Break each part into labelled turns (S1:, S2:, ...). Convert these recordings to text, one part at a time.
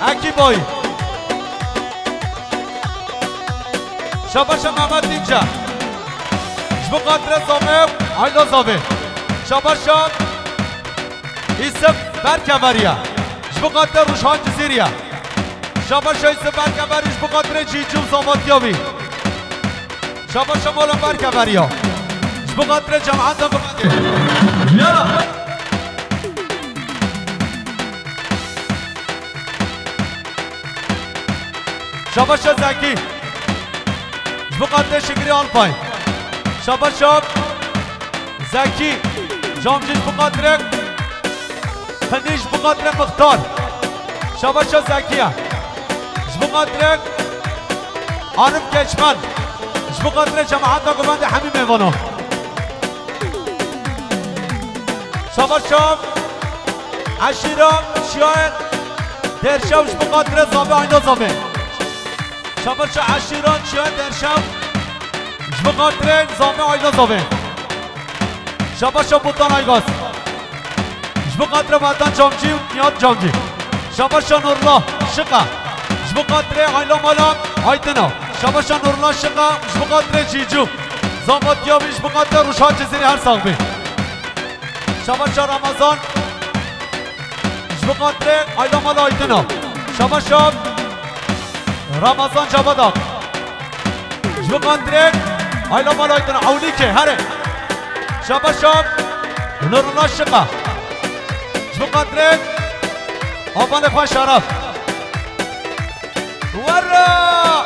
S1: اکی بایی شاباش محمد اینجا جبو قدر زامه آیلا زامه شاباش ایسف برکوریا جبو قدر روشان جزیریا شاباش ایسف برکوری جبو قدر جیجو زاماتیاوی شاباش مولا برکوریا جبو قدر جمعات بقدر یالا شاباش زکی جبو قدر شکری آلپای شاباش زکی جامجیش بقدر خنیش بقدر مختار شاباش زکیه جبو قدر عارف کچمن جبو قدر جماعت گوبند همین میوانو شاباش عشیرا شاعر درشاو جبو قدر زابه آینا زابه شاباش عشیران شاعر درشاو جبو قدر زامه آینا زابه شاباش بودان آیگاز جبو قدر وطن جامجی و نیاد جامجی شاباش نورلا شقا جبو قدر آیلا مالا آیدنا شاباش نورلا شقا جبو قدر جیجو زامات یاوی جبو قدر روشان جزیری هر ساقبی شاباش رمضان جبو قدر آیلا مالا آیدنا شاباش رمضان جابادا جبو قدر آیلا مالا آیدنا اولی که هره شاباش نورلا شقا جبو قدر آبان خواه شرف ورا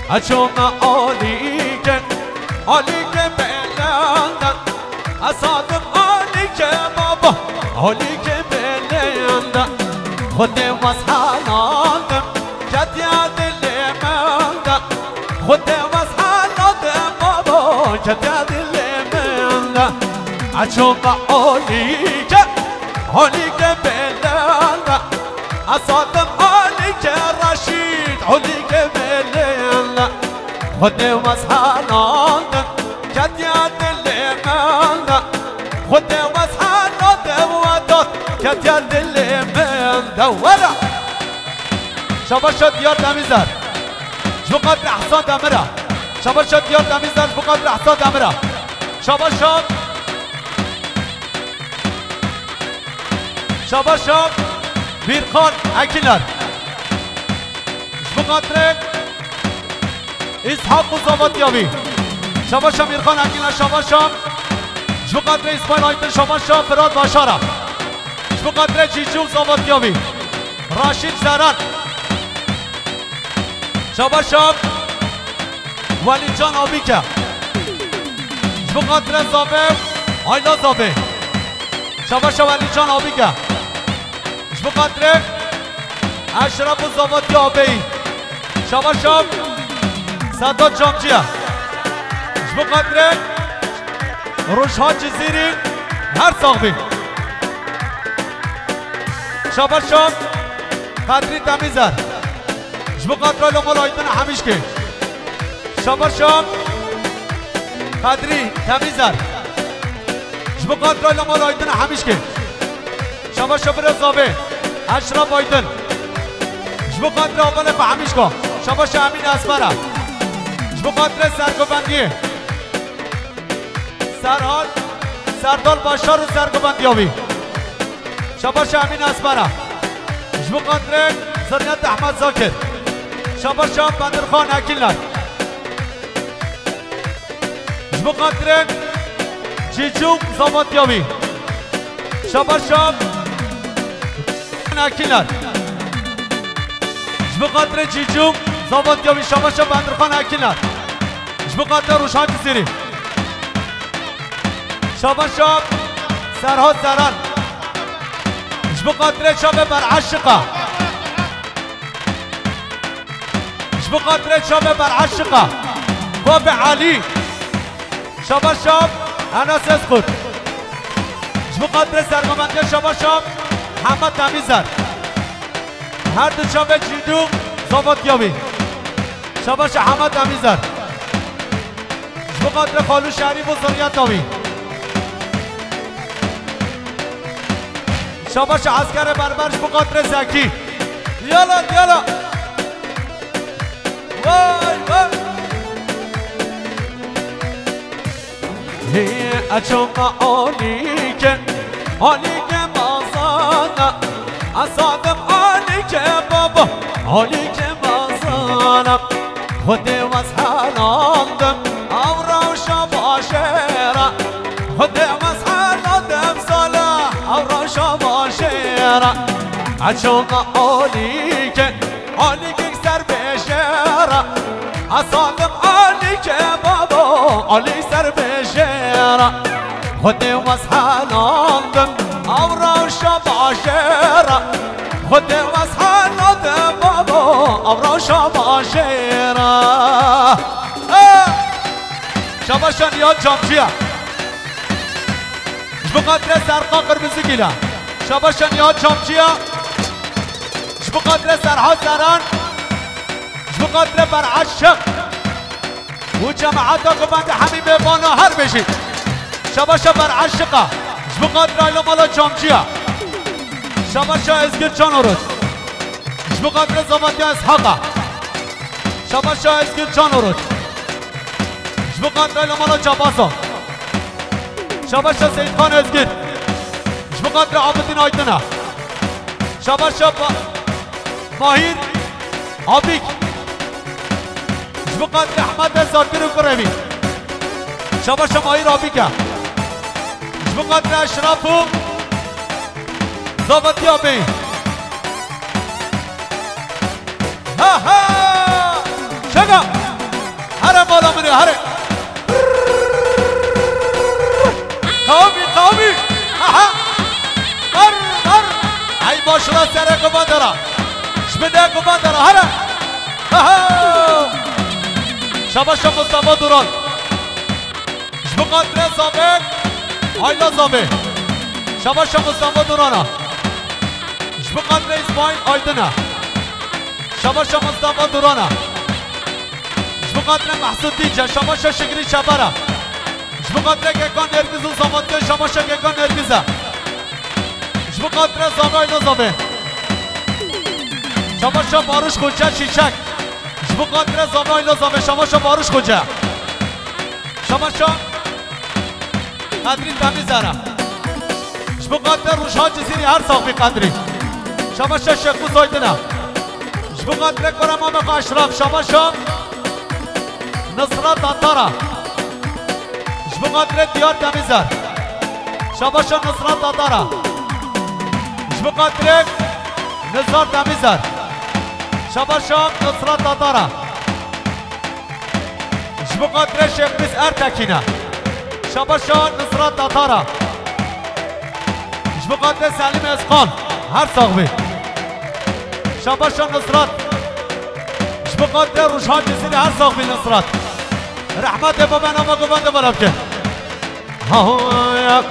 S1: اچوم آلی که بلندن اصادم آلی که بابا آلی که بلندن خود وزحانادم جد یاد لیمندن خود وزحانادم بابا جد یاد لیمندن اچوم آلی که بلندن اصادم آلی که رشید آلی که بلندن خود وزحانادم جد یاد لیمندن خود وزحانادم وداد جد یاد لیمندن ورا شاباش دیار دمیزر جبو قدر احسان دمرا شاباش دیار دمیزر جبو قدر احسان دمرا شاباش شاباش بیرخان اکیلر جبو قدر اسحاق مزاواتیاوی شاباش بیرخان اکیلر شاباش جبو قدر اسماعیل آیتن شاباش فراد باشارا جبو قدر جیجو زاواتیاوی راشید زران شاباش ولی جان آبیکه جبو قدر زابه آیلا زابه شاباش ولی جان آبیکه جبو قدر اشرف و زاوات یابهی شاباش سداد جامجیه جبو قدر روشها جزیری هر ساقبی شاباش قدری تمیزر جبو قدر لغل آیدن همیش که شاباش قدری تمیزر جبو قدر لغل آیدن همیش که شاباش برزابه اشرف آیدن جبو قدر اول فهمیش کن شاباش امین اسمره جبو قدر سرگوبندیه سرحال سردال باشار و سرگوبندیاوی شاباش امین اسمره جبو قدر زرنیت احمد زاکر شاباش بندرخان اکیلر جبو قدر جیجو زاماتیاوی شاباش اکیلر جبو قدر جیجو زاواتیاوی شاباش بندرخان اکیلر جبو قدر روشان جزیری شاباش سرها زران جبو قدر شابه بر عشقه جبو قدر شابه بر عشقه باب علی شاباش انس اسقر جبو قدر سرگوبنده شاباش محمد تمیزر هر دو شابه جیدو زاواتیاوی شاباش احمد تمیزر جبو قدر خالو شریف و زریت آوی شاباش عسكر بربرش بقدر زکی یالا یالا وای وای هی اچم عالی که مازانا اصادم عالی که بابا عالی که مازانا خودی وز حالاندم او روشا باشیرا خودی وز حالاندم سالا او روشا باشیرا اچم عالی که سر بشیرا اصادم عالی که بابا عالی سر بشیرا خودی وز حالاندم او روشا باشیرا خودی وز حالاندم بابا او روشا باشیرا شباشان یاد جامچیه بقدر سرقا قرمزی گیلا شباشان یاد جامچیه بقدر سرها سران بقدر بر عشق و جماعتا قبند همین ببانا هر بشید شباشا بر عشقه بقدر ایلا مالا جامچیه شباشا ازگیر جان ورد بقدر زماتی اسحاقه شباشا ازگیر جان ورد بقدر ایلا مالا جباسا شباشا سید خان ازگیر بقدر عابدین آیدنه شباشا ماهیر آبیک بقدر احمد زارگیر و کروی شباشا ماهیر آبیکه بقدر اشراف و زابطی آبی ها ها شگا هره بالا منه هره قومی ها مر ای باشلا سره قبان دارا شبده قبان دارا هره شباشا مصطفى دوران بقدر زابط آیلا زابط شباشا مصطفى دورانا بقدر اسماعیل آیدنه شباشا مصطفى دورانا بقدر محسود دیجه شباشا شگری شبره بقدر گکان نرگز و زامانده شباشا گکان نرگزه بقدر زابط آیلا زابط شباشا باروش خوچه شیشک بقدر زابط آیلا زابط شباشا باروش خوچه شباشا قدری تمیزاره بقدر روشها جزیری هر ساقی قدری شباشا شکو زایدنه بقدر کرم آمق اشراف شباشا نصرات آتاره بقدر دیار تمیزر شباشا نصرات آتاره بقدر نزار تمیزر شباشا نصرات آتاره بقدر شیخ بیس ارتکینه شباشا نصرات آتاره بقدر سلیم اسقان هر ساقبی شباشا نصرات بقدر روشها جزیری هر ساقبی نصرات رحمت بابا نما گفنده بالا بکن ها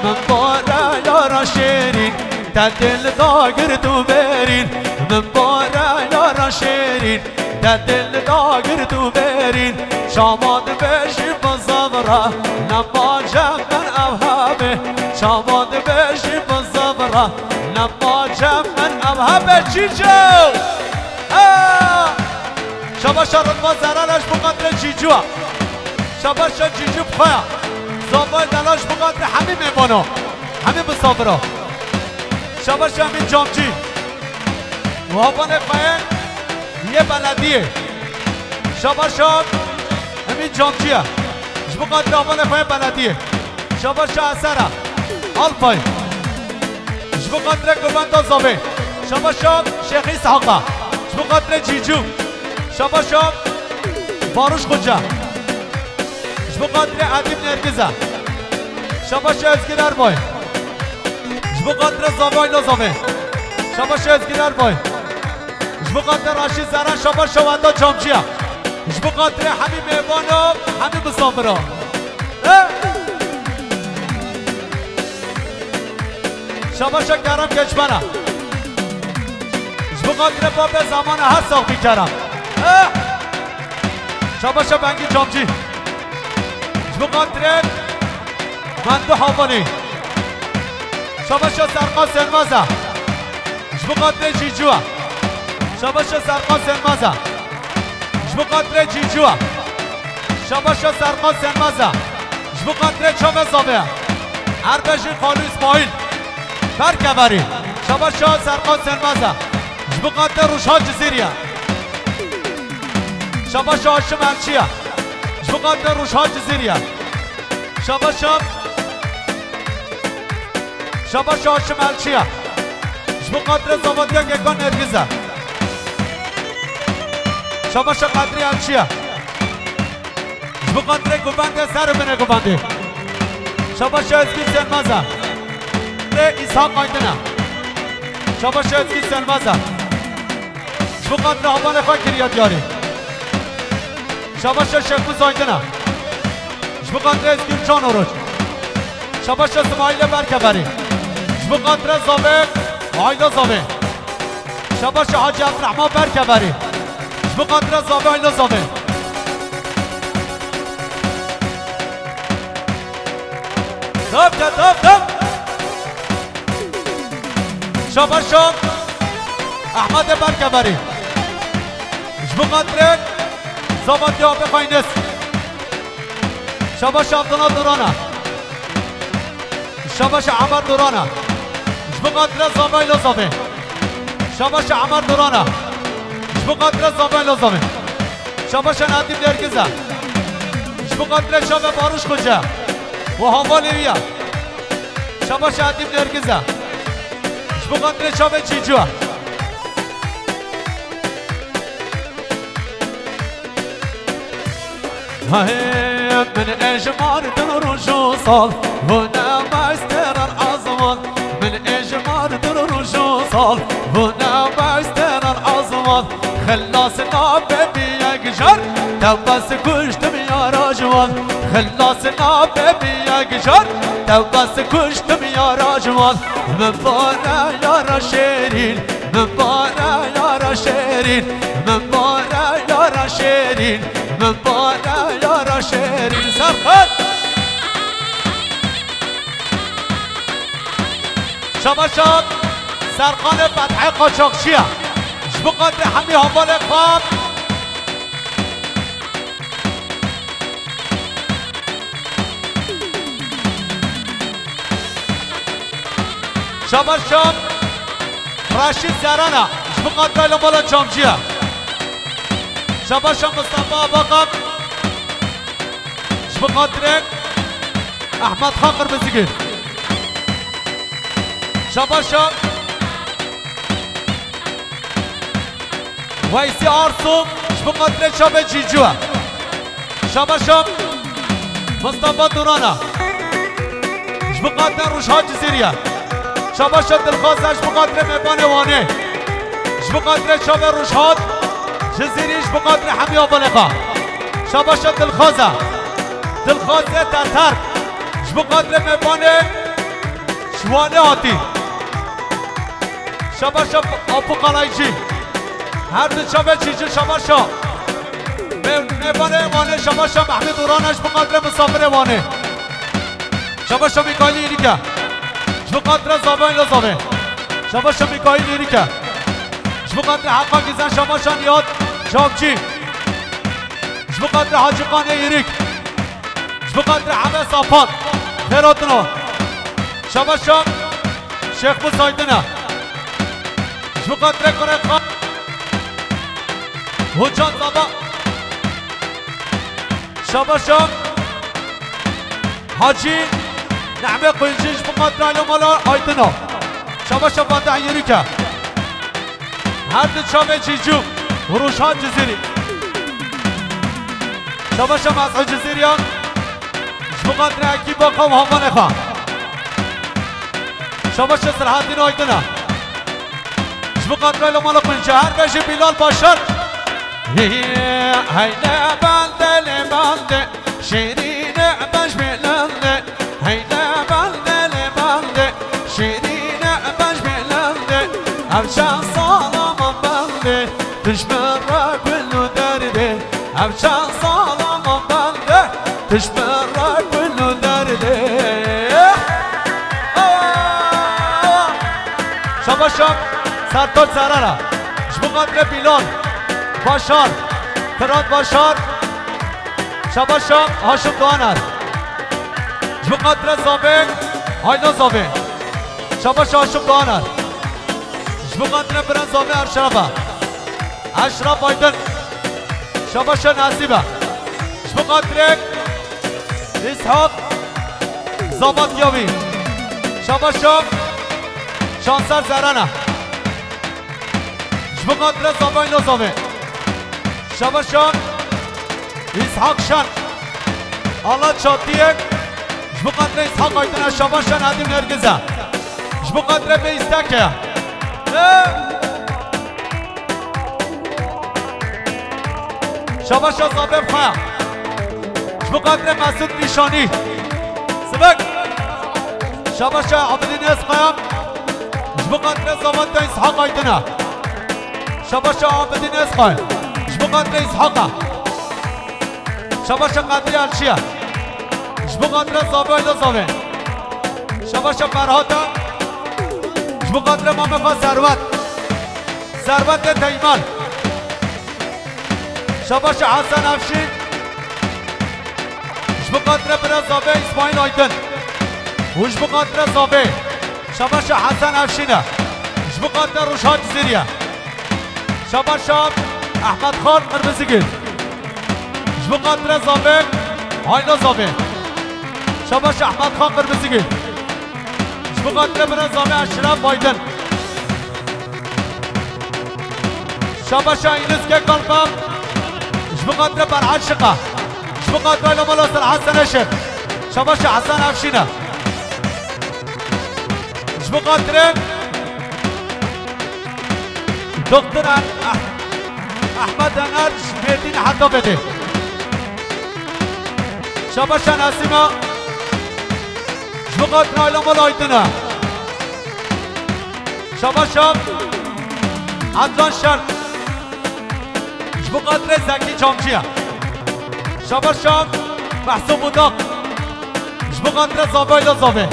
S1: من بارا یارا شیرین تا دل داگر تو برین من بارا یارا شیرین تا دل داگر تو برین شاماد بشی بزابرا نما جمن اوهامه شاماد بشی بزابرا نما جمن اوهامه چی جو شباشا رنما زرالش بقدر جیجوه شباشا جیجو بخواه زابای دلاش بقدر همین میمانو همین بسابرا شباشا همین جامجی وابان خواهن یه بلدیه شباشا همین جامجیه بقدر وابان خواهن بلدیه شباشا اثره آلپای بقدر گواندا زابه شباشا شیخی سحاقه بقدر جیجو شباشا باروش خوجه بقدر عدیم نرگزه شباشا ازگیر اربای بقدر زاوای نزاوه شباشا ازگیر اربای بقدر راشید زران شباشا وندا جامچیه بقدر همین میوانو همین بسامرا شباشا کرم کچمنه بقدر باب زمان هر ساق بیکرم شباشا بنگی جامچی بقدر مندو حوانی شباشا سرقا سنوازه جبقاتر جيجوا شباشا سرقان سنمازا جبقاتر جيجوا شباشا سرقان سنمازا جبقاتر چوه زابه عربشی خالو اسماعیل برکبری شباشا سرقان سنمازا جبقاتر روشها جزیریه شباشا هاشم الچیه جبقاتر روشها جزیریه شباشا هاشم الچیه جبقاتر زوادیا گکان نرگزه شباشا قدری الچیه جبقاتر گوبنده سر بینه گوبنده شباشا ازگی سنمازه ایسا قایدنه شباشا ازگی سنمازه جبقاتر حوال خواه کریاد یاری شباشا شکو زایدنه جبقاتر ازگی چان اروج شباشا اسماعیل برکبری جبقاتر زاوه آیدا زاوه شباشا حاجی عبدالرحمن برکبری جبقاتر زاوه آیدا زاوه دب شباشا احمد برکبری جبقاتر زاوادیا بخواینس شباشا عبدالله دورانه شباشا عمر دورانه جبقاتر زاوه ایلا زاوه شباشا عمر دورانه جبقاتر زاوه ایلا زاوه شباشا ندیم درگزه جبقاتر شبه باروش خوچه و حوالیویه شباشا ندیم درگزه جبقاتر شبه چیجوه من اجمار دروش وصال هنا باستر العظمات من اجمار دروش وصال هنا باستر العظمات خلصنا ببيك جر تبس كشتم يا رجوان خلصنا ببيك جر تبس كشتم يا رجوان من بارا يا رشيرين من بارا يا رشيرين من بارا يا رشيرين من بارا يا رشيرين سرخان شباشات سرخان فتح قاچاقچیه جبقاتر حمی حوال قام شباشات راشد زرانه جبقاتر لمالا جامجیه شباشات مصطفى باقم جبقاتر احمد خاقر بزگیر شباشا ویسی آرسوم جبقاتر شبه جیجوه شباشا مصطفى دورانه جبقاتر روشها جزیریه شباشا دلخوازه جبقاتر میبانه وانه جبقاتر شبه روشهات جزیری جبقاتر حمی آبالقا شباشا دلخوازه ترتر جبقاتر میبانه شوانه هاتی شباشا آپو قلایجی هر دو شبه چیجو شباشا میبانه وانه شباشا محمد دورانش بقدر مسافر وانه شباشا میکایلی ایریکه بقدر زابه ایلا زابه شباشا میکایلی ایریکه بقدر حقا گیزن شباشا نیاد جابچی بقدر حاجی قانه ایریک بقدر همه صافان خیراتنا شباشا شیخ بسایدنه بقدر کنه خان حجان زبا شباشا حاجی نعمه قلجیش بقدر علمالا آیدنا شباشا فاتح یریکه هر دو شابه جیجو روشان جزیری شباشا مسعود جزیریان بقدر اکی با قوم همان خواه شباشا سرحدین آیدنا بقدر علمالا قلجه هر بشه بیلال باشر هيدا بلده لبلده شيرين باش بلده هيدا بلده لبلده شيرين باش بلده أبشا صالم بلده تشبه كل درده أبشا صالم بلده تشبه كل درده شباشا فرهاد زرارا جبقدر بیلال باشار فراد باشار شباشا هاشم دوانر جبقدر زابق آینا زابق شباشا هاشم دوانر جبقدر برن زابق اشرفه اشرف آیدن شباشا نصیبه جبقدر اسحاق زابطیابی شباشا شانسر زرانه جبقدر زابق آینا زابق شباشا اسحاق شان الله چاتیک جبقدر اسحاق آیدن شباشا ندیم نرگزه جبقدر به استکه شباشا زابب خواه جبقدر مسعود نیشانی سبک شباشا عبدالین اسقایم جبقدر زابط اسحاق آیدنه شباشا عبدالین اسقایم جبقدر اسحاقه شباشا قدری الشیه جبقدر زابه آیده زابه شباشا فرهاده جبقدر مامفا ثروت ثروت تیمال شباشا حسن افشین جبقدر برا زابه اسماعیل آیدن و جبقدر زابه شباشا حسن افشینه جبقدر روشاد زیریه شباشا احمد خان قرمزگل جبقدر زابه آینا زابه شباشا احمد خان قرمزگل جبقدر برا زابه اشرف آیدن شباشا اینس که قلبم جبقدر برعشقه جبقدر آینا ملاسر حسن اشف شباشا حسن افشینه جبقدر دکتر احمد انرج بیدین حتی بده شباشا نسیمه جبقدر آینا مل آیدنه شباشا عدلان شرق جبقدر زکی چامچیه شباشا محسوب بوداق جبقدر زابه آیدا زابه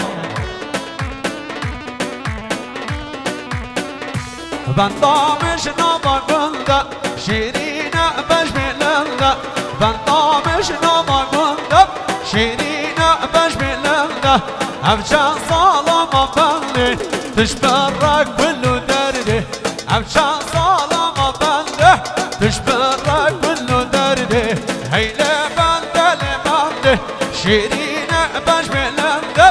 S1: بندامش نامگنده شیرینه بجملنده بندامش نامگنده شیرینه بجملنده افچان سالما بنده تشبرک کلو درده افچان سالما بنده تشبرک کلو درده هیله بنده لبنده شیرینه بجملنده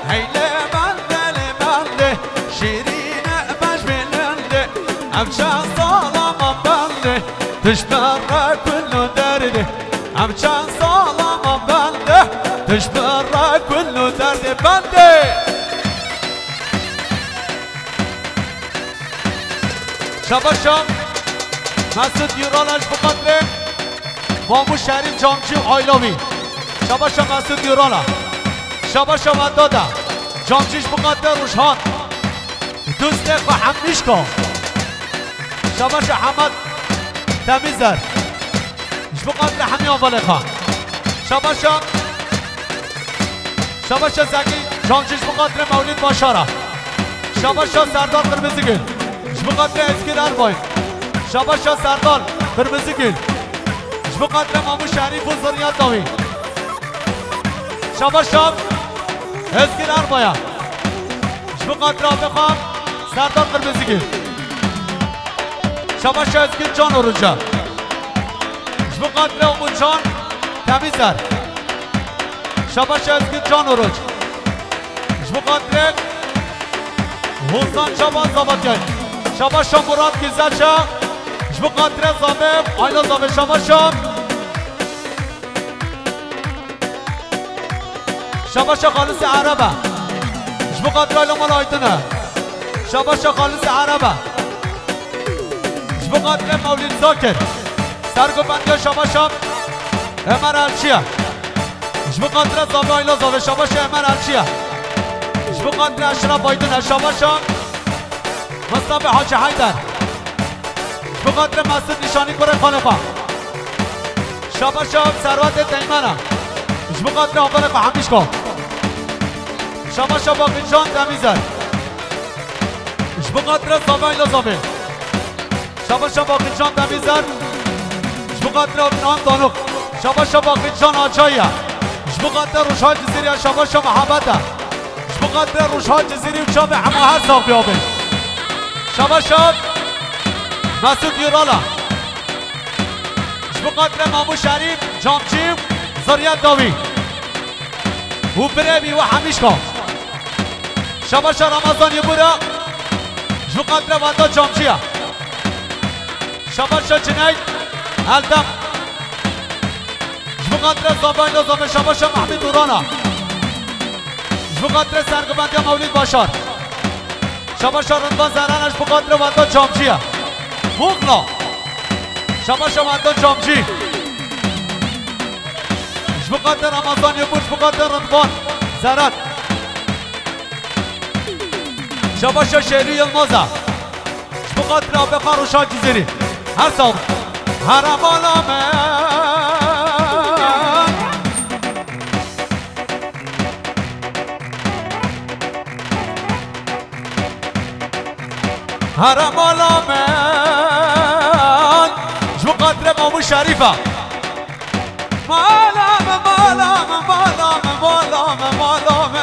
S1: هیله بنده لبنده شیرینه بجملنده افچان سالما بنده تشبرک کلو درده افچان سالما بنده تشبرک کلو درده بنده شباشا مسعود یورانش بقدره مامو شریف جامچی آیلاوی شباشا مسعود یورانا شباشا وداده جامچیش بقدره روشهان دوست و حمدیش کن شباشا حمد تمیزر بقدره همی آواله خان شباشا زکی جامچیش بقدره مولید باشاره شباشا سردار قرمزگل بقدر اسکر اربای شباشا سردار قرمزگل بقدر مامو شریف و زریات داوی شباشا اسکر اربایا بقدر آبخان سردار قرمزگل شباشا اسکر جان اورنجا بقدر امون جان تمیزر شباشا اسکر جان اورنج بقدر حسن شبان زابطیای شباشا مراد گیزدشا جبقدر زابب آینا زابب شباشا خالص عربه جبقدر آینا مال آیدنه شباشا خالص عربه جبقدر مولید زاکر سرگو بندیا شباشا امر الچیه جبقدر زابب آینا زابب شباشا امر الچیه جبقدر اشرف آیدنه شباشا مصطفی حاجی حیدر بقدر مسعود نیشانی کره خانقا شباشا ثروت تیمانه بقدر آبان قهمیش کن شباشا باقی جان تمیزر بقدر زابه ایلا زابه شاباش باقی جان تمیزر جبقات را نام دانوک شاباش باقی جان آجایه جبقات روشها جزیری شاباش محبته جبقات روشها جزیری و چام اما هر ساق بیابه شاباش مسعود یورالا جبقات مامو شریف جامچی زریت داوی و بریبی و حمیشکا شاباش رمضان یبورا جبقات واندا جامچیه شاباش جنید الدم جبقات زاباین زابه شاباش محمد دورانا جبقات سرگبندی مولید باشار شاباش رندوان زرانش جبقات واندا جامچیه مغلا شاباش واندا جامچی جبقات رمضان یبور جبقات رندوان زران شاباش شهری الموزه جبقات رابقه روشا جزیری هر صوب حرم آلامه حرم آلامه جبقات مامو شریفه مالام مالام مالام مالام مالام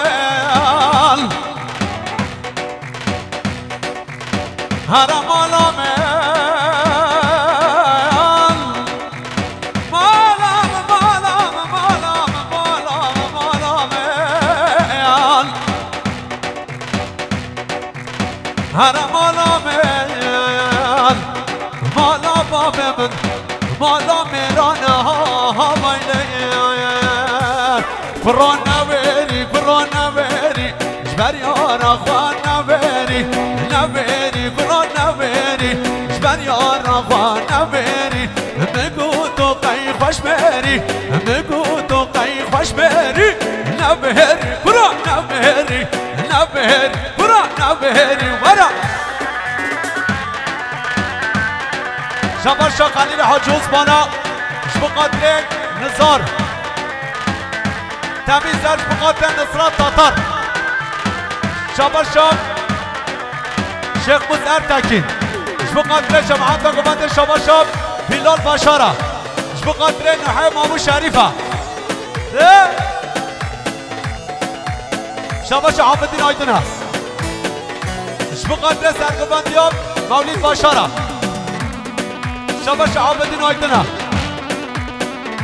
S1: حرم آلامه حرم آلامه مالا بابم مالا میرانه ها برو نویری جبر یارا خواه نویری برو نویری جبر یارا خواه نویری مگو تو قی خوش بری مگو تو قی خوش بری نویری برو نویری برو نویری ورا شاباش خلیل حاج عثمانا جبقات نزار تمیزر جبقات نصرات تاتار شاباش شیخ مزهر تکین جبقات جماعت قومت شاباش بلال باشارا جبقات نحی مامو شریفه شاباش حافظین آیدنا جبقات سرگبندیاب مولید باشارا شاباش حافظین آیدنا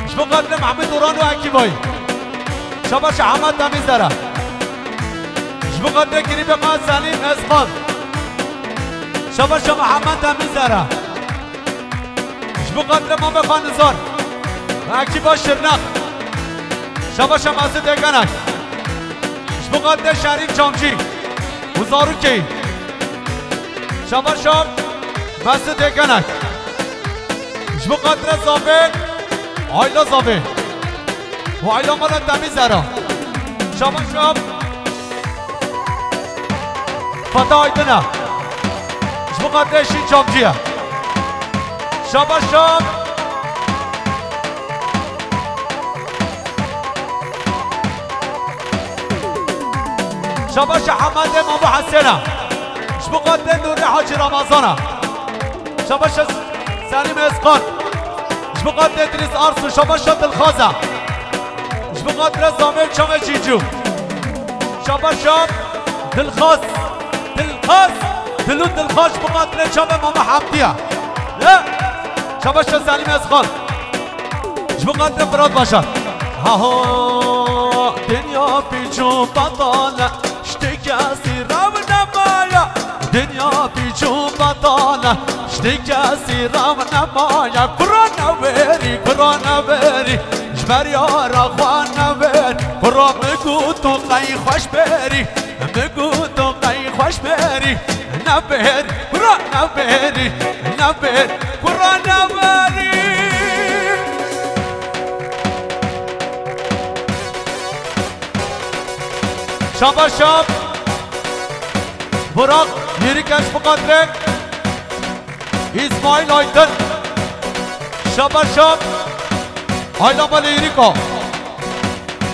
S1: جبقات محمد دوران و حکیمایی شاباش احمد تمیزدره جبقات گریب قاد سلیم اسقاد شاباش محمد تمیزدره جبقات مام خانزار و حکیبا شرنق شاباش مسعود اگنک جبقات شریف جامچی و زاروکی شاباش مسعود اگنک جبقات زابه آیلا زابه و آیلا مالا تمیزدره شاباش فتا آیدنه جبقات شین جامچیه شاباش شاباش حمد مامو حسنه جبقات نور حاج رمضانه شاباش سلیم اسقان جبقات ادریس ارسو شاباش دلخوازه جبقات رزامل چمه جیجو شاباش دلخواز دلخواز جبقات چمه ماما حمدیه شاباش سلیم اسقان جبقات فراد باشد ها دنیا پیچو بطاله کسی رو نمایا دنیا پیچو بطاله کسی رو نمایا قرآن بری جبر یارا خواه نبر قرآن مگو تو قی خوش بری مگو تو قی خوش بری نبر قرآن بری نبر قرآن بری شاباش براق یریکش بقدره اسماعیل آیدن شاباش آیلا بالا یریکا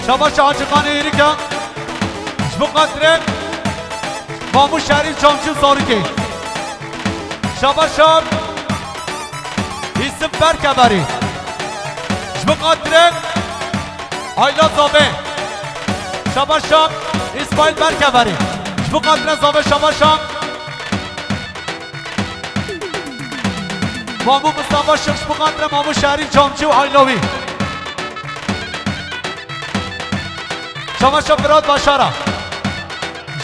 S1: شاباش آجقان یریکا بقدره مامو شریف چامچو زارکی شاباش یوسف برکبری جبقاترین آیلا زاوه شباشم اسماعیل برکبری جبقاترین زاوه شباشم مامو مصطفی شخص جبقاترین مامو شهری جامچی و آیلاوی شباشم براد باشارا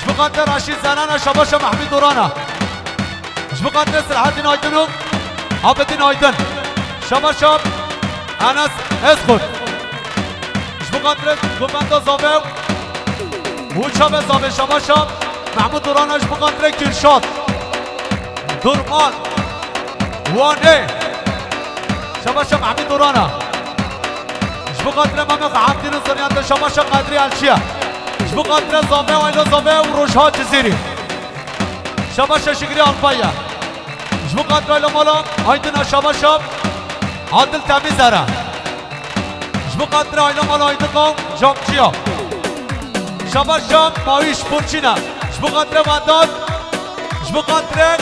S1: جبقاترین راشید زنانه شباشم محمید دورانه جبقاترین سرحدین آیدنو عابدین آیدن شباشم انس اسخود جبقاترین گوبنده زاوه وچاب زاوه شباشم محمود دورانه جبقاترین کلشاد درمان وانه شباشم محمود دورانه جبقاترین ممق عبدین زریانده شباشم قدری الچیه جبقاترین زاوه و ایلا زاوه و روشها جزیری شباشم شگری آلپایه جبقاترین ایلا مالا آیدن شباشم عادل تمیزره جبقاترین ایلا مالا آیدن قوم جامچیا شباشم ماویش پرچینه جبقاترین وداد جبقاترین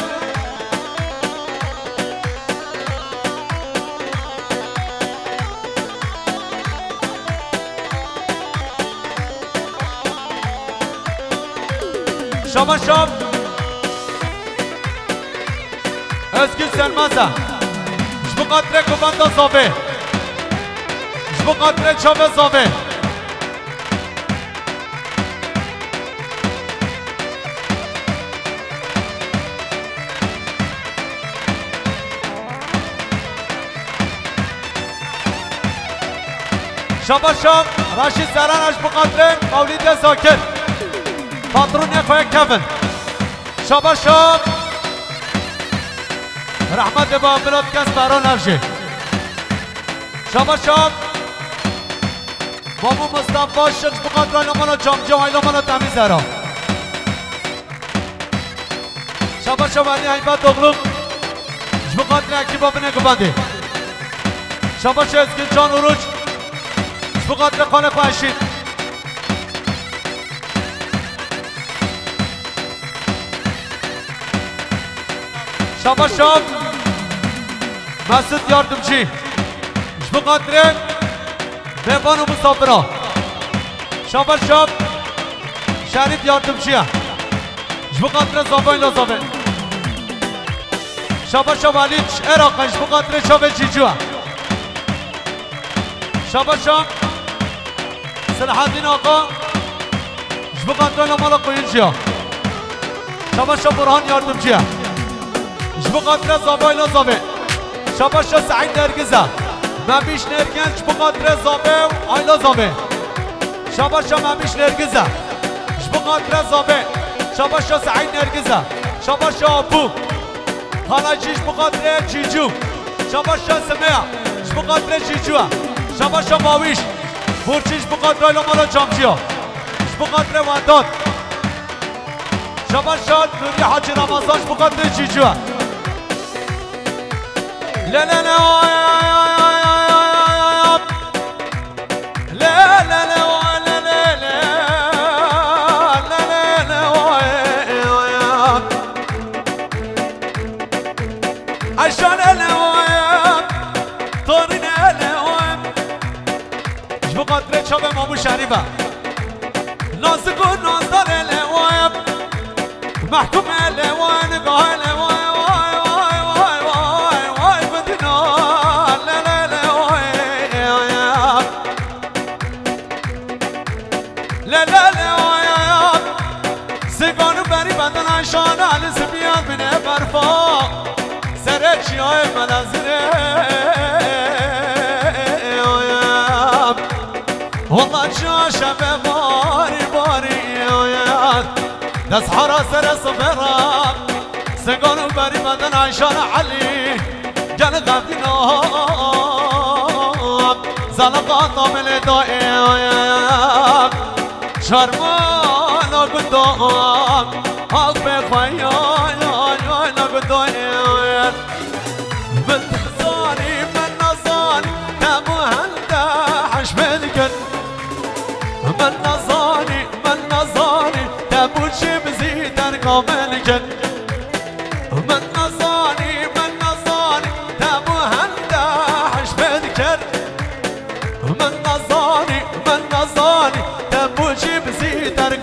S1: شباشم اسکیل سلمازه جبقاترین گوبنده زاوه جبقاترین چاوه زاوه شباشم راشید زران جبقاترین مولید زاکر پاترون یکوی کفن شباشم رحمت با بلاد کس بران نفشه شباشم مامو مصطفی شخص بقدر ایلمانا جامجه و ایلمانا تمیزه را شباشم علی حیبت دغلوم جبقاترین اکی بابنه گبنده شباشم اسکین جان اروج جبقاترین خانه خوشید شباشم مسعود یاردمچی جبقاترین مهمان و مسافرا شباشم شریف یاردمچیه جبقاترین زاوه ایلا زاوه شباشم علی عراق جبقاترین شاوه جیجوه شباشم سلحدین آقا جبقاترین مالا قوینجیه شباشم برهان یاردمچیه جبقاترین زاوه ایلا زاوه شباشم سعید نرگزه مبیش نرگز جبقاترین زاوه ایلا زاوه شباشم مبیش نرگزه جبقاترین زاوه شباشم سعید نرگزه شباشم آبو خالاجی جبقاترین جیجو شباشم سمیا جبقاترین جیجوه شباشم ماویش برچی جبقاترین ایلا مالا جامجیا جبقاترین وداد شباشم نوری حاجی رمضان جبقاترین جیجوه لا لا لا لا لا لا عشان الهوام طارين الهوام جبقاترين شبه مامو شريفه نازك ونازدار الهوام محكوم الهوام قاه الهوام شان علی سبیان بینه برفا سرچی های ملازره والله جا شب باری باری دست حرا سر صبرا سگانو بری بدن عشان علی جن غفینا زلقات عمل دائم شرمانا قدام حق بخوایان نگداین من نزانی من نزانی تبو هنده حشمل کن من نزانی تبو چی بزیدن کامل کن من نزانی تبو هنده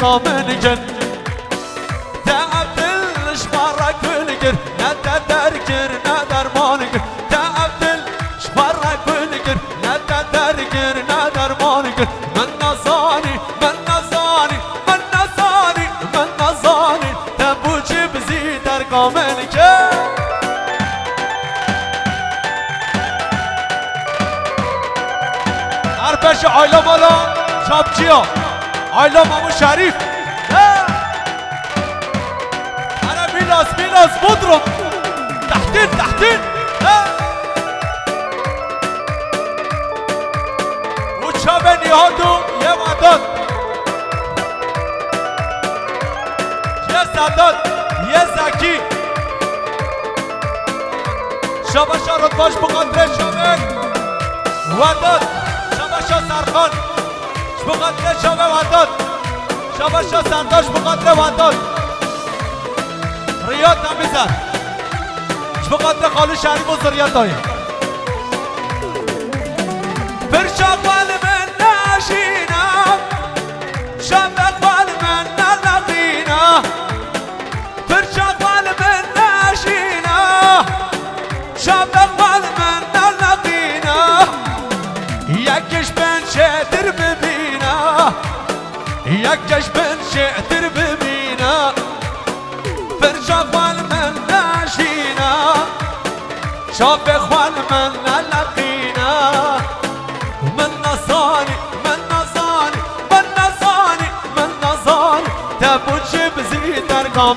S1: قامن كن تعبدل شبارك بالكر نتا دركر ندر مالكر تعبدل شبارك بالكر نتا دركر ندر مالكر من نصاني من نصاني من نصاني من نصاني تبوش بزيد قامن كن اربش عائله بالا شابچیا عائله مامو شریف انا میلاس میلاس بودرم تحتین تحتین و چاب نیهادو یه وعداد یه سعداد یه زکی شابشا رتباش بقدر شابک وعداد شابشا سرخان بقدر شابه وعداد شابشا سرداش بقدر وعداد ریاد نمیزد بقدر خالو شریف و زریاد دایم برشاقوال من ناشینم شابقوال من نلقینا برشاقوال من ناشینم شابقوال من نلقینا یکش بن شدر ببینا یکش بن شدر ببینا فرشاقوال من ناشینا شابقوال من نلقینا من نصاني من نصاني من نصاني من نصاني تبوش بزيد ارقام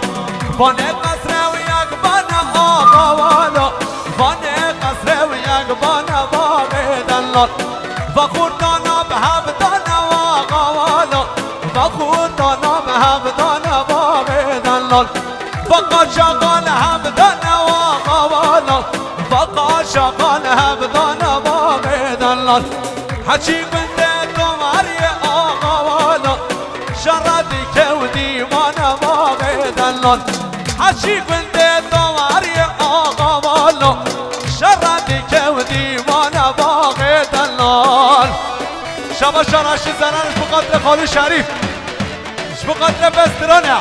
S1: باني قصر وياك بانا آقا والا باني قصر وياك بانا باقي دلال بخور دانا بهب دانا واقا والا بخور دانا بهب دانا باقي دلال بقى شغال هب دانا واقا والا بقى شغال هب دانا باقي دلال حكي بنت قمري آقا والا شردي كودي وانا باقي دلال حكي بنت قمري آقا والا شردي كودي وانا باقي دلال شبا شرش زنانش بقدر خالو شریف اش بقدر بسترانه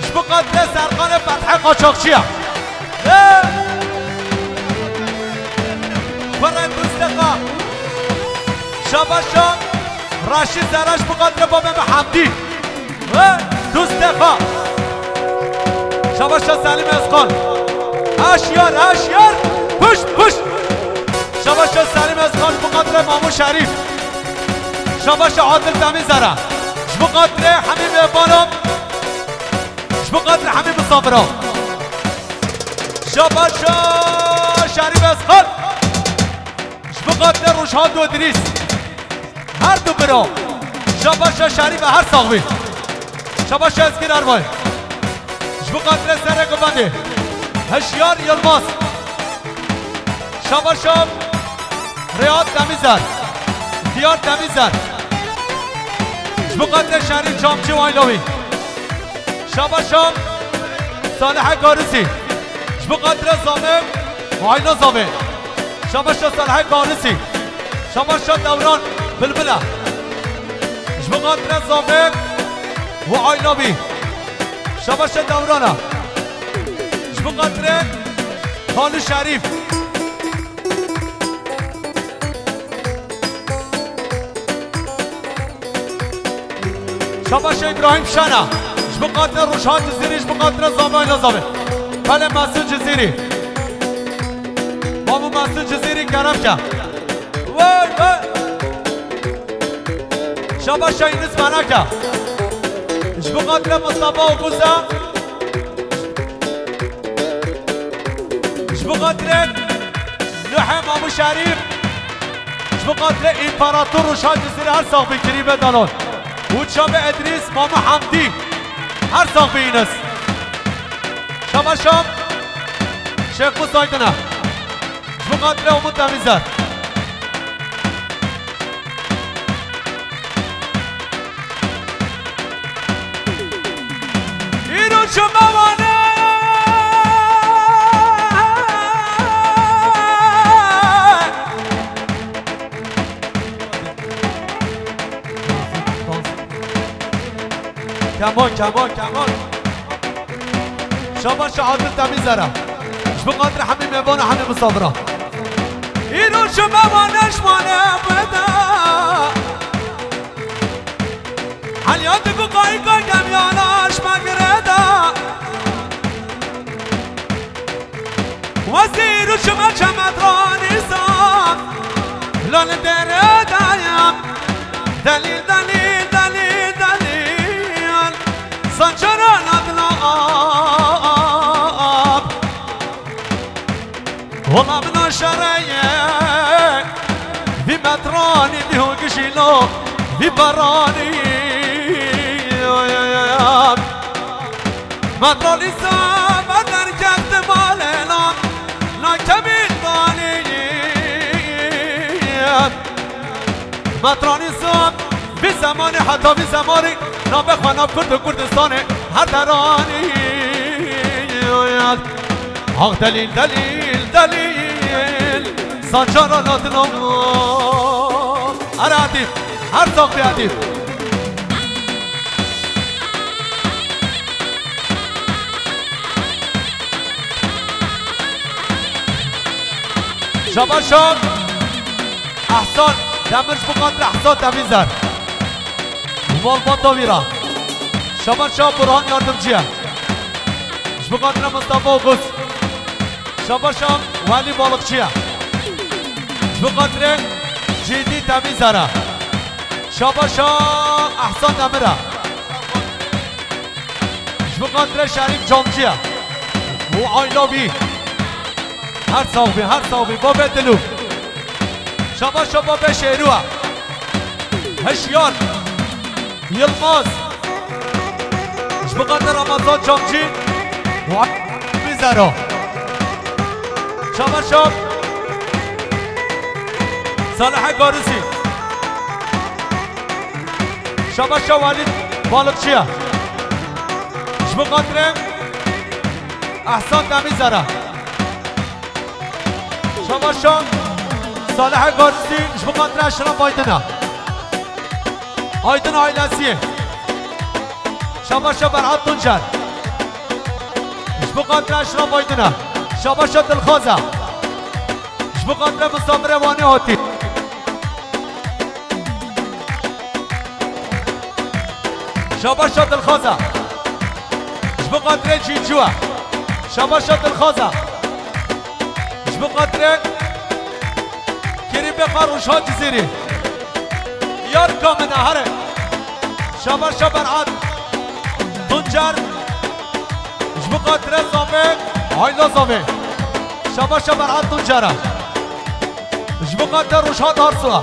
S1: اش بقدر سرقان فتح قاچاقچیه فرد مستقا شبا شام رشید زنانش بقدر باب محمدی دوست دفاع شبا شام سلیم اسقان اشیار اشیار پشت پشت شبا شام سلیم اسقان بقدر مامو شریف شباش عادل دمی زره شبقدر حمیم بانم شبقدر حمیم صابرا شباش شریف اسقان شبقدر روشهاد و ادریس هر دو برا شباش شریف هر ساقوی شباش ازگیر اربای شبقدر سره گبنده هشیار یلماس شباش ریاد دمی زر دیار دمیزر بقدر شریف شامچی و آیلاوی شابا شام صالح گارسی بقدر زامم و آیلا زامه شابا شام صالح گارسی شابا شام دوران بلبله بقدر زامم و آیلاوی شابا شام دورانه بقدر خالو شریف شباش ابراهیم شنا بقدر روشان جزیری بقدر زامان نظامه بله مسعود جزیری مامو مسعود جزیری کرم که وای وای شباش اینس منکه بقدر مصطفی و گوزه بقدر نوح مامو شریف بقدر امپراتور روشان جزیری هر ساق بکری به دلال و شاب ادریس ماما حمدی هر ساق بینس شما شام شیخ بوسایدنه بقدر امود دمیزد ایرو شما وانه كمان كمان كمان شاباش عادل تمیزره شو بقدر حمي ميبانا حمي مصابره اینو شو ممانش مانه بده حلیات بقایی که گمیانش مگرده وزیر شما چمد رانیسان لال دره دایم دلیل دلیل دلیل دلیل سنچران ادنا آب والله من شرایه بی مدرانی دیو گشیلو بی برانی مدرانی سام مدر کفت مالنا نکمیل بانی مدرانی سام بی زمانی حتی بی زمانی نام بخوانم کرد و کردستان هر درانی آخ دلیل دلیل دلیل سانچارانات نام هر عدیب هر ساقی عدیب شباشان احسان دمرش بقدر احسان تمیزر مال باتا ویرا شباشان برهان یاردمچیه بقدر مصطفى وقص شباشان ولی بالقچیه بقدر جدی تمیزره شباشان احسان دمره بقدر شریف جامچیه و آیلاوی هر صوبي بابا دلو شباشا بابا شيروه هشيان يلماس ايش بقدر رمضان جامجي ومزارو شباشا صالح قارسي شباشا والد بالقشيه ايش بقدر احسان تمیزره شباشان صالح قارسی اش بقدر اشرف آیدنه آیدن آیلسیه شباشا برعاد تنجر اش بقدر اشرف آیدنه شباشا دلخوازه اش بقدر مصابر وانی هاتی شباشا دلخوازه اش بقدر جیجوه شباشا دلخوازه بقدر کریم بخاروش ها جزیری یار کامنه هره شباشا برعاد تنجر اش بقدر زامه آیلا زامه شباشا برعاد تنجره اش بقدر روش ها دارسوه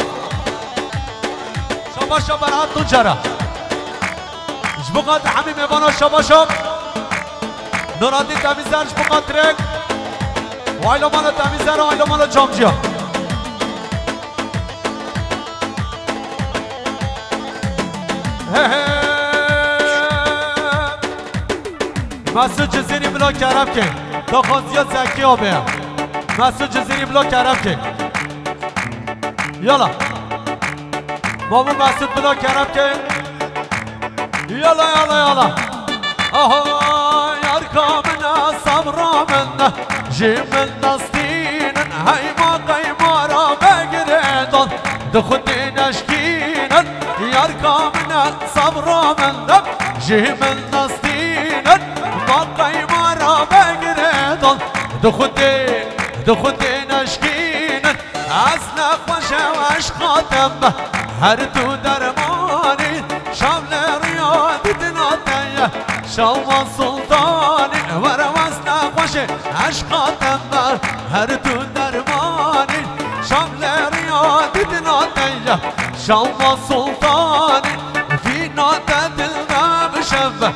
S1: شباشا برعاد تنجره اش بقدر حمی میبانا شباشا نورادی تمیزر اش بقدر وایلا مالا تمیزر وایلا مالا جامجیا مسعود جزیری بلا کرم که تا خانزیات زکی آبه مسعود جزیری بلا کرم که یالا مامو مسعود بلا کرم که یالا یالا یالا آها یار کامنا صبرامنا جمل نستینن هیما قیمارا بگردن دخودی نشکینن یار کامنا صبرامن جمل نستینن ما قیمارا بگردن دخودی نشکینن از نخوش و عشقاتم هر تو درمانی شامل ریادی دناتیه شما سلطانی ورواز نخوش عشقاتم هر تو درمانی شامل ریادی دناتیه شما سلطانی فی نات دلم شبه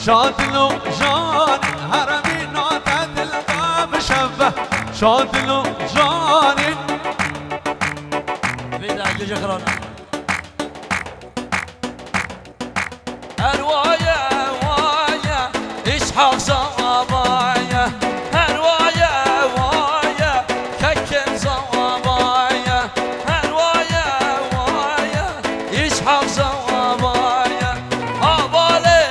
S1: شادلو جانی هرمی نات دلم شبه شادلو جانی بيد عجوجة خلانا هروايا وايا إسحاق صوابايا هروايا وايا ككن صوابايا هروايا وايا إسحاق صوابايا أبالي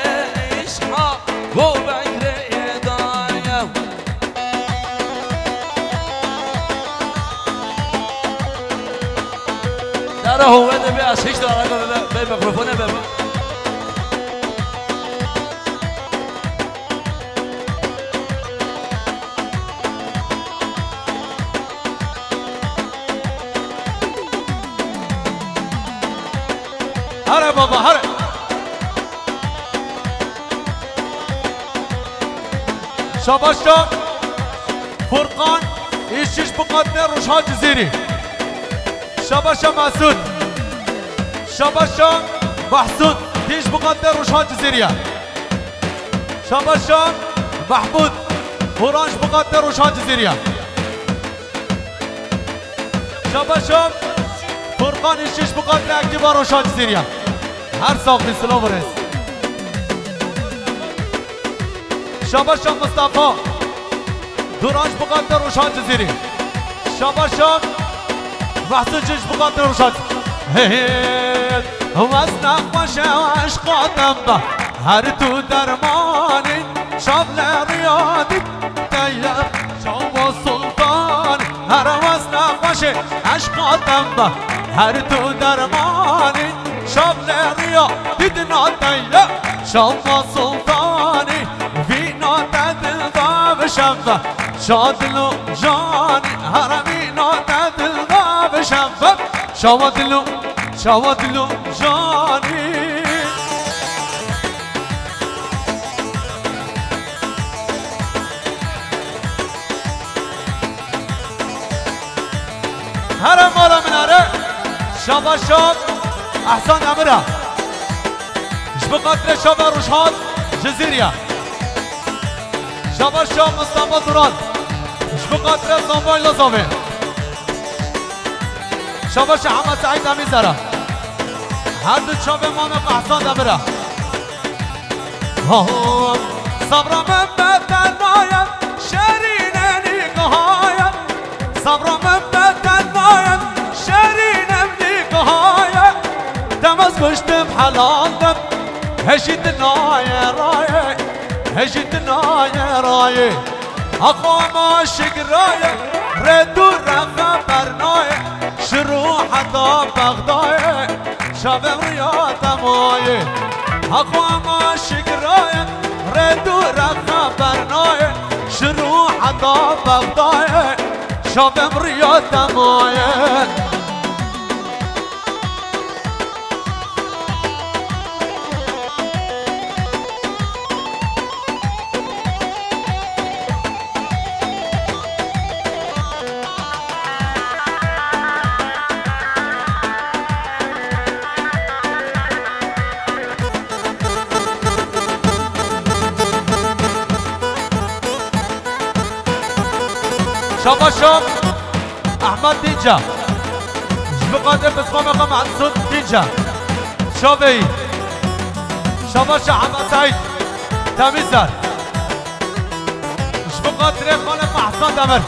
S2: سارا هو ده بي اسيش دارا بي ميكروفونه بي
S1: هره بابا هره شاباشا فرقان ایشش بقدر روشها جزیری شاباشا مسعود شاباشا محسود دیش بقدر روشها جزیریه شاباشا محمود اورانج بقدر روشها جزیریه شاباشا فرقان ایشش بقدر اکتیبا روشها جزیریه هر ساقی سلام برس شاباشا مصطفى دورانج بقدر روشان جزيري شاباشا محسن جيش بقدر روشان وزنا خوشه و عشقاتم با هر تو درمانی شابل ریادی دیل شام سلطان هر وزنا خوشه عشقاتم با هر تو درمانی شابل ریادی دنا دیل شام سلطانی وینا تدل دا بشم شادلو جانی هرمینا تدل دا بشم شادلو جانی هرم مالا مناره شاباشاب احسان امره اش بقدر شابا روشهات جزيريا شاباشا مصطفى دوران اش بقدر زنباي لازمه شاباشا حمد سعيد اميزره هر دو شابه مانق احسان دبره صبر من بدنایم شرین نگاهایم صبر من بدنایم شرین نگاهایم دم از گشتم حلاندم هشید نایه رایه هشید نایه رایه اقوام عاشق رایه ردو رقم برنایه شروع حتا بغدایه شبم ریادم آیه اقوام عاشق رایه ردو رقم برنایه شروع حتا بغدایه شبم ریادم آیه شاباشا احمد دینجا بقدر بسمه مقام عنصد دینجا شابهی شاباشا حمد سعید تمیزدار بقدر خانه محسن دمر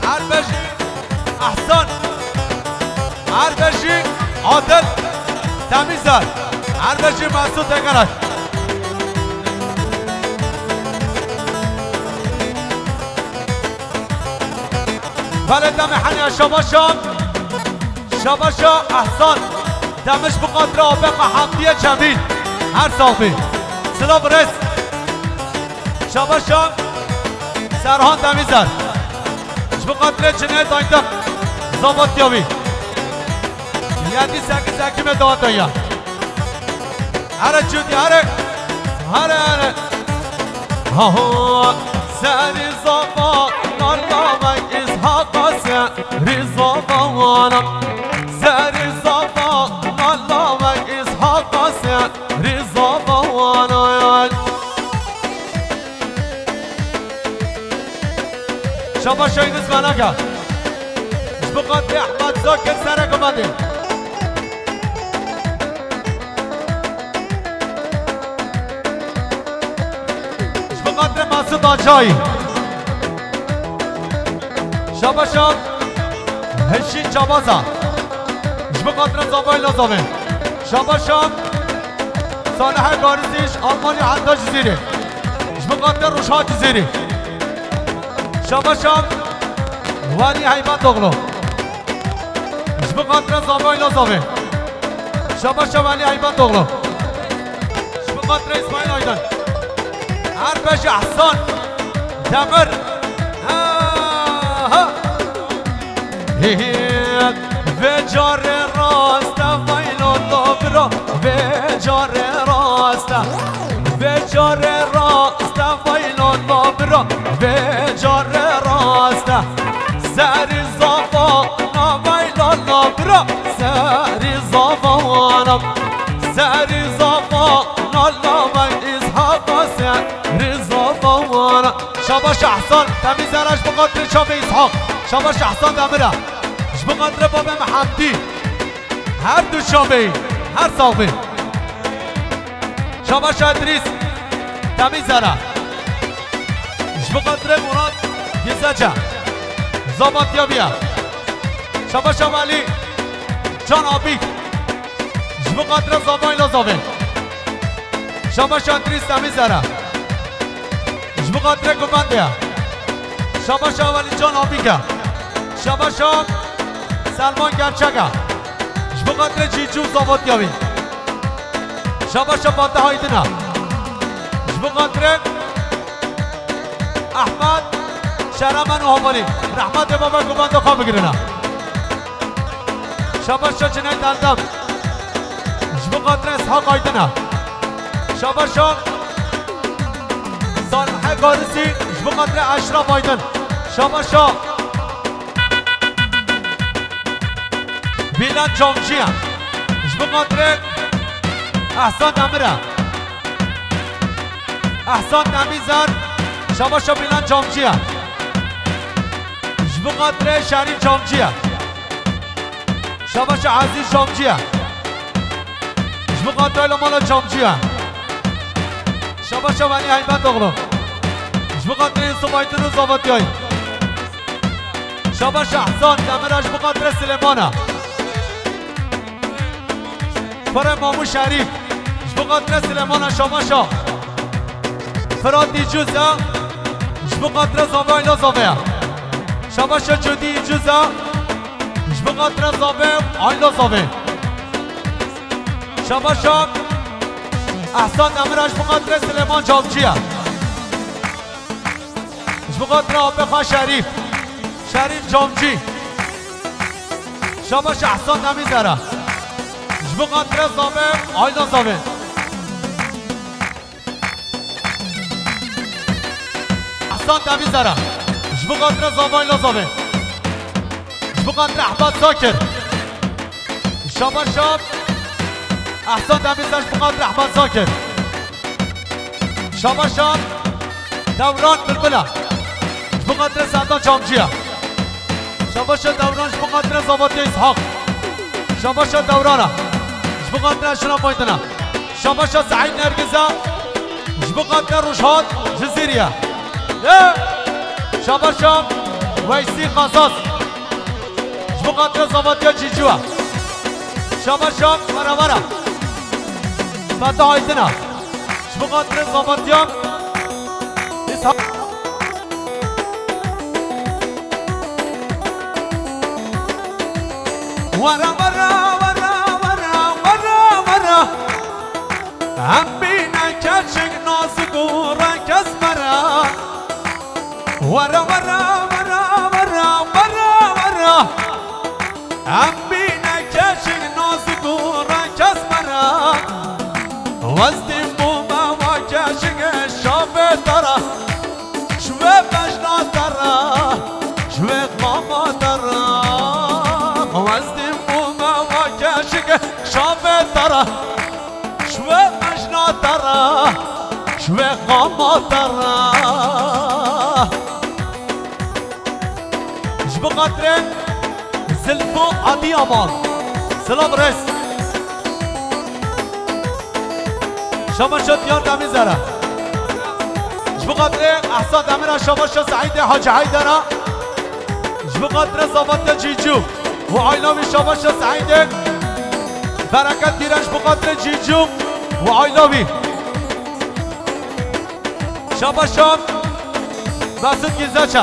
S1: عربشی احسان عربشی عادل تمیزدار عربشی مسعود اگرک بله دم حنیا شاباشا احسان دمش بقدر آبق حمدیه جمیل هر صافی سلام رس شاباشا سرهان دمیزر بقدر جنه دایندم زابط یاوی یادی سکی سکی می دوات دایا هره چودی هره سری زابط نالامک اسحاق سری زابانم سری زابط نالامک اسحاق سری زابانم شاباشا این اسمانا که بقدر احمد زاکر سرک اومده بقدر مسعود آجایی شاباشا هشین جوازا بقدر زابای لازمه شاباشا صالح گارزیش آلمانی حتی جزیره بقدر روشها جزیره شاباشا ولی حیبت دغلو بخاطر زاویه آیلا زاویه شاباش ولی ایبان دوغلو بخاطر اسماعیل آیدن هر بش احسان دمر و جار راست ویل الله برا و جار راست و جار راست ویل الله برا و جار راست سری زبان ویل الله برا سری زبانم سری زبان الله و اسحاق سری زبانم شاباش احسان تمیز رش بقدر شاب اسحاق شاباش احسان دمره بقدر باب محمدی هر دو شابه هر صافی شاباش ادریس تمیز را بقدر مراد گزاجه زبانتیا بیا شاباش ولی جان آبی بقدر زبان لازابه شاباش ادریس تمیز را بقدر گمانده شاباش ولی جان آبی که شاباش سلمان گرچگه بقدر جیجو زابط یابی شاباش فاتح هایدنا بقدر احمد شرمن و حوالی رحمت بابا گبند خواه بگیرنا شاباش جنای دندم بقدر اسحاق هایدنا شاباش صالح گارسی بقدر اشرف هایدن شاباش بیلان جامجی هم بقدر احسان دمره احسان نمیزن شاباش بیلان جامجی هم بقدر شریف جامجی هم شاباش عزیز جامجی هم بقدر لمالا جامجی هم شاباش ولی حیبت دغلو بقدر این صبایتون و زابطی های شاباش احسان دمرش بقدر سلیمانه فرا مامو شریف بقدر سلیمان شاماشا فراد دیجوزا بقدر زاویه آیلا زاویه شاماشا جدی جوزا بقدر زاویه آیلا زاویه شاماشا احسان نمرش بقدر سلیمان جامجیه بقدر آبخا شریف شریف جامجی شاماش احسان نمیذاره بقدر زاویه آیلا زاویه احسان نمیذاره بقدر زاویه آیلا زاویه بقدر احمد زاکر شاباش احسان نمیذاره بقدر احمد زاکر شاباش دوران بلبله بقدر سعدان جامجیه شاباش دوران بقدر زاویه اسحاق شاباش دورانه بقدر اشرف وایدنا شاباش سعید نرگزه بقدر روشهاد جزیریه شاباش ویسی قصاص بقدر زاویه جیجوه شاباش مروره فتح وایدنا بقدر زاویه اسحاق ورا ورا هم بینه کچک ناز گوره کس مرا ورا ورا ورا ورا ورا ورا هم بینه کچک ناز گوره کس مرا وزدی بوما و کچک شابه داره شوه بجنا داره شوه قاما داره وزدی بوما و کچک شابه داره شوه مجنا داره شوه قاما داره بقدر زلفو عدی امان سلام رئیس شما شد یار دمی زره بقدر احسان دمیر شما شد سعید حاج حیدره بقدر زاویه جیجو و آیلاوی شما شد سعید برکت گیرش بقدر جیجو و آیلاوی شما شد مسعود گیزاچه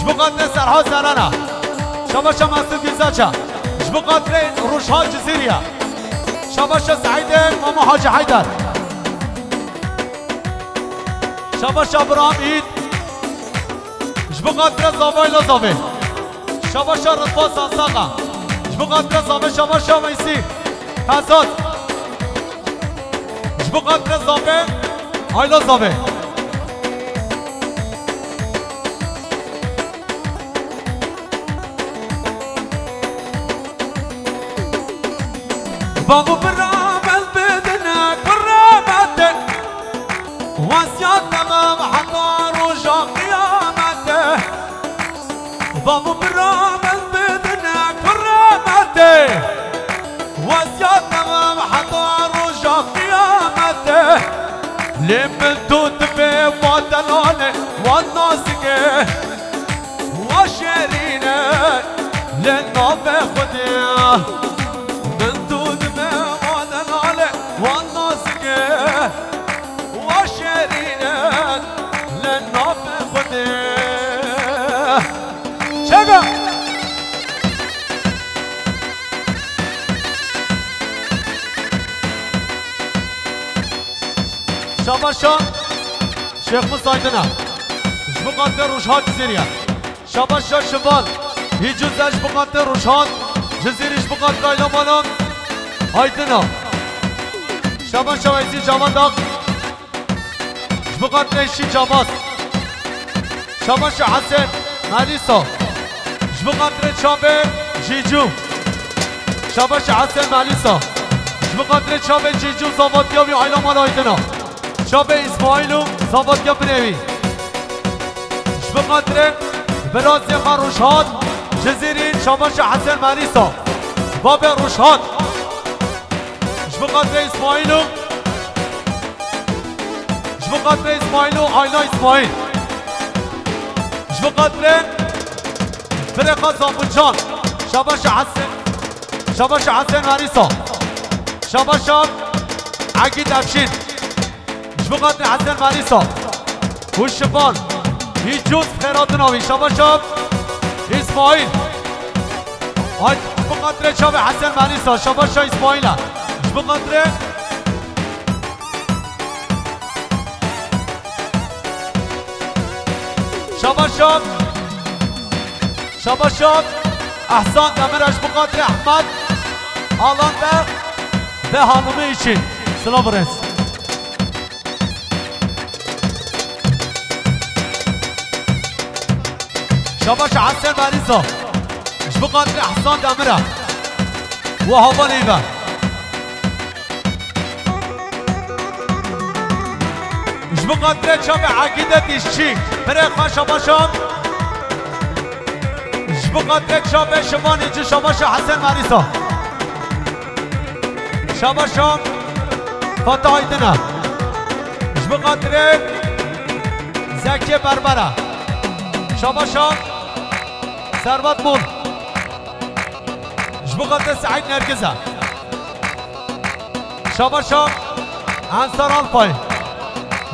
S1: بقدر سرها زرانه شما شد مسعود گیزاچه جبو قادرين روشان جزيريا شباشا سعيدة ماما حاجة حيدر شباشا ابراهيم عيد جبو قادرة زاوي لا زاوي شباشا رضوان سانساقا جبو قادرة زاوي شباشا ميسي حساد جبو قادرة زاوي هايلا زاوي بابو برامل بدنك برامتك واسيات تمام حتى رجع قيامته بابو برامل بدنك برامتك واسيات تمام حتى رجع قيامته لمن تدفي ودلالي والناسكه وشرينه للنبي خديه والناسكه وشرينه للنبي خديه شقا شباشا شيخ مصايدنا جبقاتر روشان جزيريا شباشا شبال يجوز جبقاتر روشان جزيري جبقاتر ايلا مالان هايدنا شباشا ويزي جامانداق جبقاتر ايشي جاماز شباشا حسن ماليسا جبقاتر شابه جيجو شباشا حسن ماليسا جبقاتر شابه جيجو زابطيا بي ايلا مال هايدنا شابه اسماعیلو زابطیا بنوی شبقاتر برازی خان روشهاد جزیرین شاباش حسن مریسا باب روشهاد شبقاتر اسماعیلو شبقاتر اسماعیلو آیلا اسماعیل شبقاتر فرقا زابوجان شاباش حسن مریسا شاباش عقید افشین جبقاتر حسن مریسا والشبان يجوز خيرات ناوي شباب اسماعيل هاي جبقاتر شاب حسن مریسا شباب اسماعيل جبقاتر شباب احسان دمرش جبقاتر احمد آلان به هانومه için سلام برنس شباش حسن مریسا جبقاتر احسان دمره وهابا ليبا جبقاتر شاب عقيدة تشي بريخا شباشام جبقاتر شاب شباني جو شباش حسن مریسا شباشام فتايدنا جبقاتر زكي بربره شباشام ثروت مول جبقاتر سعيد نرجزه شباشام انصار الفاي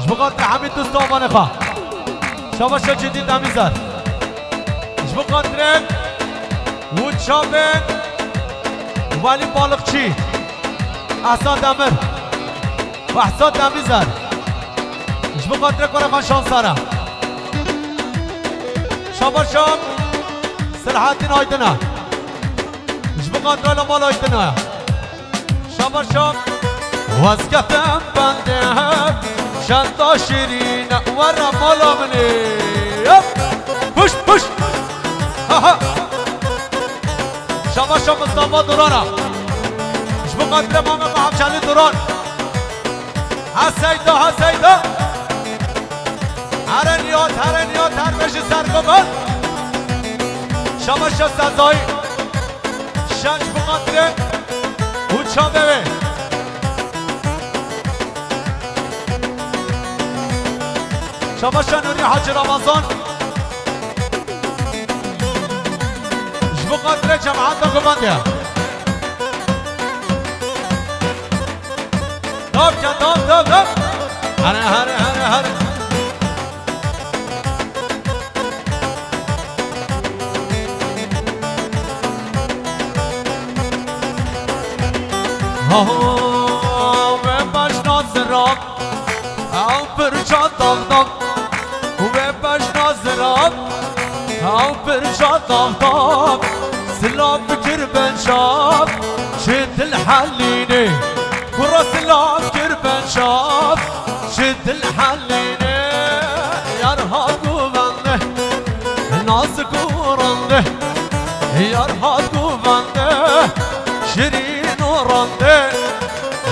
S1: جبقاتر حميد دوستوانه خا شباشا جديد اميزر جبقاتر وچابن ولی بالقچی احسان دمر و احسان دمیزر جبقاتر کارخان شانساره شباشام سرحاتین آیدنه جبقاتر لمال آیدنه شباشام وزگتم بنده شنطا شیرینه ورا مالا منی پشت پشت شباشام مصطفى دورانه جبقاتر ماما محمشانی دوران هسیدا هسیدا هرنیات هر بشی سرکمان شباشا سزایی شنج بقاتره اوچا بوه شباشا نوری حاج رمضان جبقاتره جماعت کمانده داب کن داب هره و بشنا زراب او پرچا داغداغ و بشنا زراب او پرچا داغداغ سلام فکر بنشاب شد الحليني كرة سلام فكر بنشاب شد الحليني يرهاد قوبانده ناس قورانده يرهاد قوبانده شيرين ورانده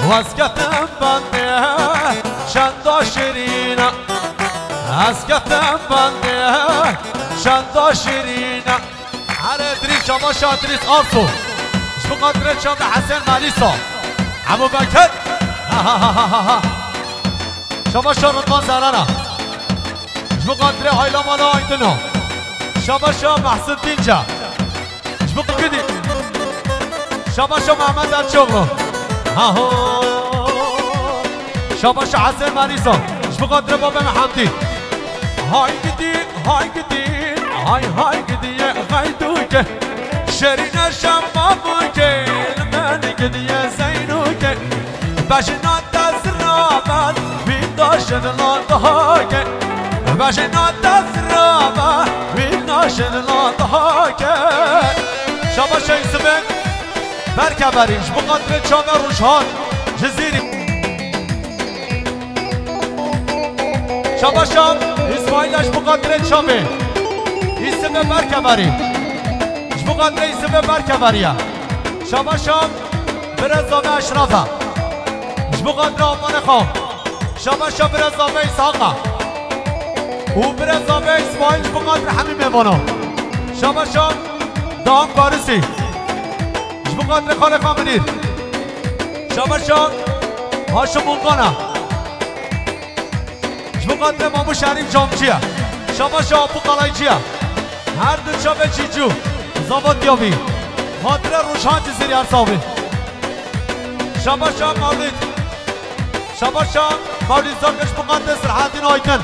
S1: واسكتم بانده شندا شيرينا اسكتم بانده شندا شيرينا على ادريس شباشا ادريس ارسو شو قدرت شاب حسن ماليسا ابو بكر شباشا رضوان زرانا شو قدرت هايلا مالا ايدنا شباشا محسن دينجا شو قدرت شباشا محمد الشغل شباشا حسن ماليسا شو قدرت بابا محمدي هاي قدي هاي قدي هاي قدي غيدوك شرين شماموك المن قدي زينوك باش نتزرابا بيداشن لانتهاك باش نتزرابا بيداشن لانتهاك شباشا يسمن بركبريش بقدر چامه روشان جزيري شباشا اسماعيلش بقدر چامه اسم برکبری بقدر اسم برکبریه شباشام برزامه اشرافه بقدر آمان خواه شباشام برزامه اسحاقه و برزامه اسماعیل بقدر همین میمانه شباشام دام بارسی بقدر خالق منیر شباشام هاشم مونگانه بقدر مامو شریف جامچیه شباشام ابو قلایچیه هر دو شب چیچو زباد یابی خاطر روشان جزیری ارساوی شباشام مولید شباشام مولید زاکش مقدس رحاتین آیتن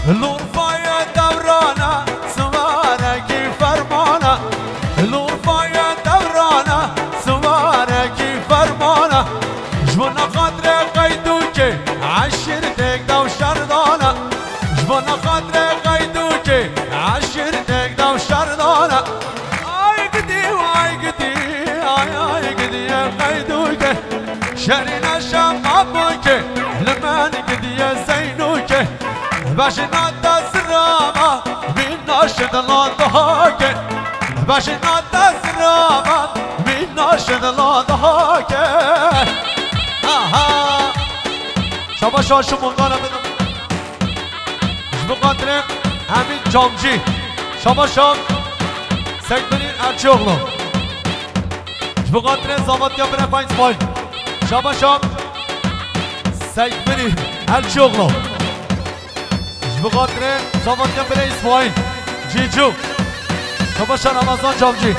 S1: لورفای دورانه سوارکی فرمانه لورفای دورانه سوارکی فرمانه جوانا خاطر قیدو که عشر دک دو شردانه جوانا خاطر قیدو که عشر دک دو شردانه آی گدی وای گدی آی گدی قیدو که شرین شمامو که لمن گدی زینو که باشنا تسراما من ناشد لانده که باشنا تسراما من ناشد لانده که شباشا شمونگانه بدم بقدر همین جامجی شباشا سید بنین ارچوغلو بقدر زاماتیا بره پایین سمایل شباشا سید بنین ارچوغلو بقدر زاماتیا بره اسماعیل جیجو شباشا رمضان جامجی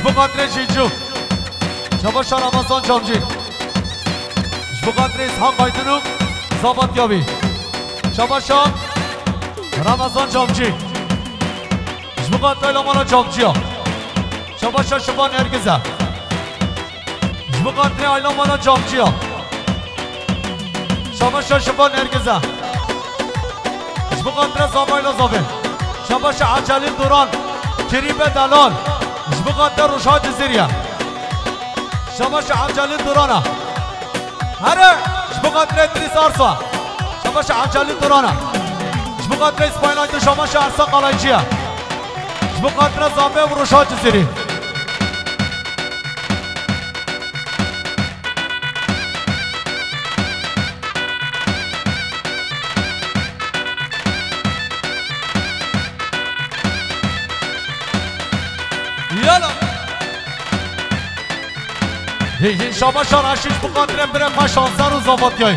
S1: بقدر جیجو شباشا رمضان جامجی بقدر اسحاق آیدنو زابط یابی شباشا رمضان جامجی بقدر ایلامانا جامجی ها شباشا شبان ارگزه بقدر ایلامانا جامجی ها شباشا شبان ارگزه بقدر زابایلا زابه شباشا عجلی دوران کریب دلال بقدر روشا جزیریه شباشا عجلی دورانه هره بقدر ادریس ارسا شباشا عجلی دورانه بقدر اسماعیل شباشا ارسا قلایچیه بقدر زابه و روشا جزیری شباشا رشید بقدر بره ما شانسر و زابط یای